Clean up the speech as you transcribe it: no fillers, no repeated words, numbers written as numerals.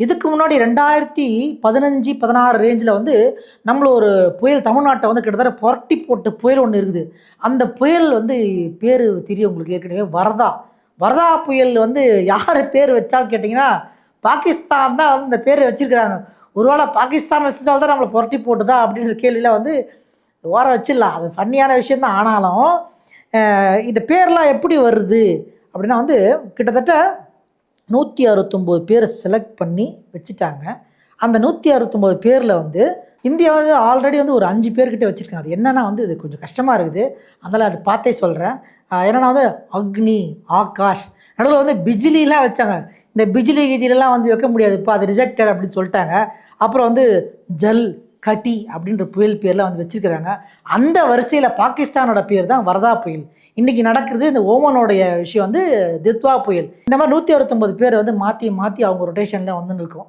இதுக்கு முன்னாடி 2015, 16 ரேஞ்சில் வந்து நம்மள ஒரு புயல் தமிழ்நாட்டை வந்து கிட்டத்தட்ட புரட்டி போட்ட புயல் ஒன்று இருக்குது. அந்த புயல் வந்து பேர் தெரியும் உங்களுக்கு ஏற்கனவே வரதா. வரதா புயல் வந்து யார் பேர் வச்சான்னு கேட்டிங்கன்னா, பாகிஸ்தான் தான் வந்து இந்த பேர் வச்சிருக்கிறாங்க. ஒருவேளை பாகிஸ்தான் வச்சதால தான் நம்மளை புரட்டி போட்டுதா அப்படின்ற கேள்வியில் வந்து ஓரம் வச்சிடலாம். அது ஃபன்னியான விஷயம் தான். ஆனாலும் இந்த பேர்லாம் எப்படி வருது அப்படின்னா வந்து கிட்டத்தட்ட 169 பேரை செலக்ட் பண்ணி வச்சுட்டாங்க. அந்த 169 பேரில் வந்து இந்தியா வந்து ஆல்ரெடி வந்து ஒரு 5 பேர்கிட்ட வச்சுருக்காங்க. அது என்னென்னா வந்து இது கொஞ்சம் கஷ்டமாக இருக்குது. அதனால் அது பார்த்தே சொல்கிறேன். என்னென்னா வந்து அக்னி, ஆகாஷ், நடுவில் வந்து பிஜிலிலாம் வச்சாங்க. இந்த கிஜிலிலாம் வந்து வைக்க முடியாது, இப்போ அது ரிஜெக்டட் அப்படின்னு சொல்லிட்டாங்க. அப்புறம் வந்து ஜல், கட்டி அப்படின்ற புயல் பேரில் வந்து வச்சுருக்கிறாங்க. அந்த வரிசையில் பாகிஸ்தானோட பேர் தான் வரதா புயல். இன்றைக்கி நடக்கிறது இந்த ஓமனோடைய விஷயம் வந்து தித்வா புயல். இந்த மாதிரி 169 பேர் வந்து மாற்றி மாற்றி அவங்க ரொட்டேஷனில் வந்துன்னு இருக்கும்.